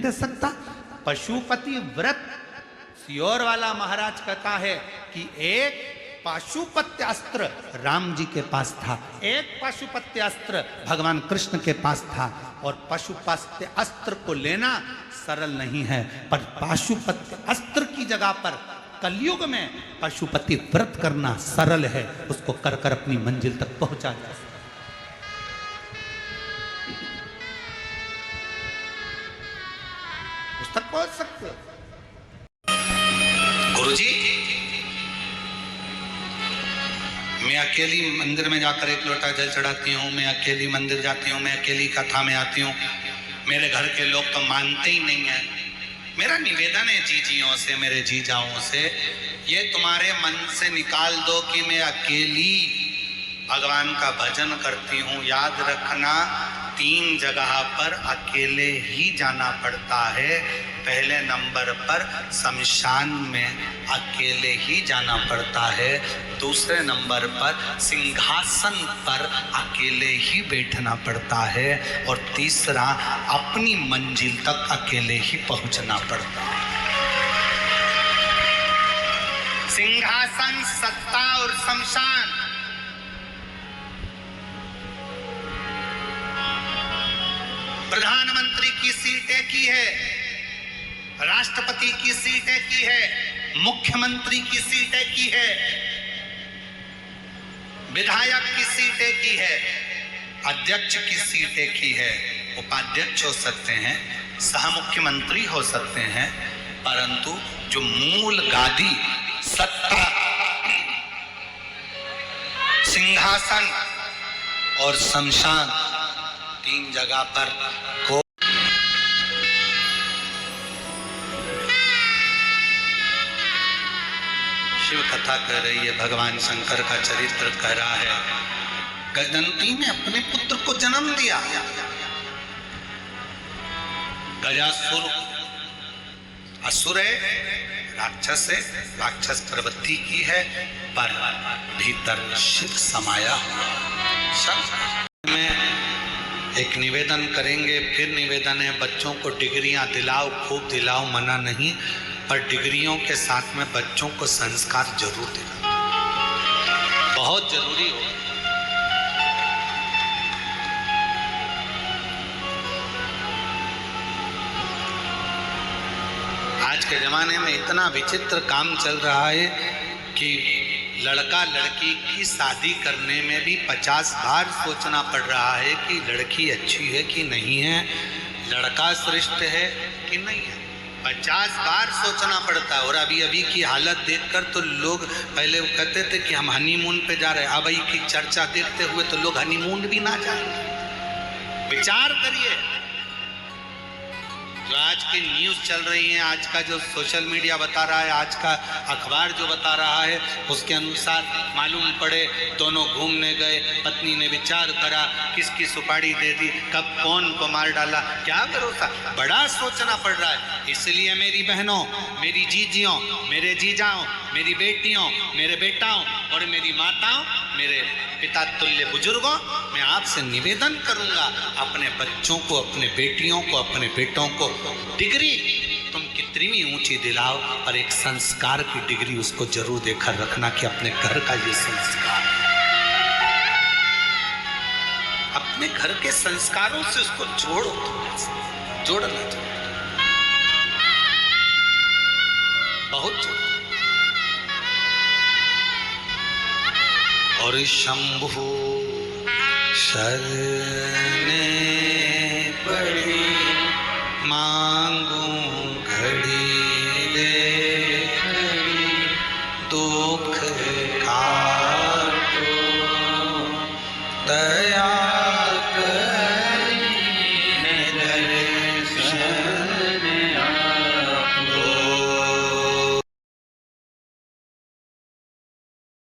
दे सकता। पशुपति व्रत सियोर वाला महाराज कहता है कि एक पाशुपत्य अस्त्र राम जी के पास था, एक पाशुपत्य अस्त्र भगवान कृष्ण के पास था, और पाशुपत्य अस्त्र को लेना सरल नहीं है, पर पाशुपत्य अस्त्र की जगह पर कलयुग में पशुपति व्रत करना सरल है, उसको कर कर अपनी मंजिल तक पहुंचा जा सकता। उस तक पहुंच सकते हो। गुरुजी, मैं अकेली मंदिर में जाकर एक लोटा जल चढ़ाती हूँ, मैं अकेली मंदिर जाती हूँ, मैं अकेली कथा में आती हूँ, मेरे घर के लोग तो मानते ही नहीं है। मेरा निवेदन है जीजियों से, मेरे जीजाओं से, ये तुम्हारे मन से निकाल दो कि मैं अकेली भगवान का भजन करती हूँ। याद रखना, 3 जगह पर अकेले ही जाना पड़ता है। पहले नंबर पर शमशान में अकेले ही जाना पड़ता है, दूसरे नंबर पर सिंहासन पर अकेले ही बैठना पड़ता है, और तीसरा अपनी मंजिल तक अकेले ही पहुंचना पड़ता है। सिंहासन, सत्ता और शमशान, प्रधानमंत्री की सीट एक ही है, राष्ट्रपति की सीट एक ही है, मुख्यमंत्री की सीट एक ही है, विधायक की सीट एक ही है, अध्यक्ष की सीट एक ही है। उपाध्यक्ष हो सकते हैं, सह मुख्यमंत्री हो सकते हैं, परंतु जो मूल गादी, सत्ता, सिंहासन और शमशान, 3 जगह पर को शिव कथा कह रही है, भगवान शंकर का चरित्र कह रहा है। गजंती ने अपने पुत्र को जन्म दिया। गजासुर असुर है, राक्षस है, राक्षस प्रवृत्ति की है, पर भीतर शिव समाया हुआ। में एक निवेदन करेंगे, फिर निवेदन है, बच्चों को डिग्रियां दिलाओ, खूब दिलाओ, मना नहीं, पर डिग्रियों के साथ में बच्चों को संस्कार जरूर देना, बहुत जरूरी हो। आज के जमाने में इतना विचित्र काम चल रहा है कि लड़का लड़की की शादी करने में भी 50 बार सोचना पड़ रहा है कि लड़की अच्छी है कि नहीं है, लड़का श्रेष्ठ है कि नहीं है, 50 बार सोचना पड़ता है। और अभी की हालत देखकर तो लोग, पहले वो कहते थे कि हम हनीमून पे जा रहे हैं, अब की चर्चा देखते हुए तो लोग हनीमून भी ना जाए। विचार करिए, जो आज की न्यूज़ चल रही है, आज का जो सोशल मीडिया बता रहा है, आज का अखबार जो बता रहा है, उसके अनुसार मालूम पड़े दोनों घूमने गए, पत्नी ने विचार करा, किसकी सुपारी दे दी, कब कौन को मार डाला, क्या भरोसा, बड़ा सोचना पड़ रहा है। इसलिए मेरी बहनों, मेरी जीजियों, मेरे जीजाओं, मेरी बेटियों, मेरे बेटाओं और मेरी माताओं, मेरे पिता तुल्य बुजुर्गों, मैं आपसे निवेदन करूंगा, अपने बच्चों को, अपने बेटियों को, अपने बेटों को डिग्री तुम कितनी भी ऊंची दिलाओ, पर एक संस्कार की डिग्री उसको जरूर देकर रखना कि अपने घर का ये संस्कार, अपने घर के संस्कारों से उसको जोड़ो, जोड़ना चाहिए, बहुत जोड़ो। और शंभु शरणे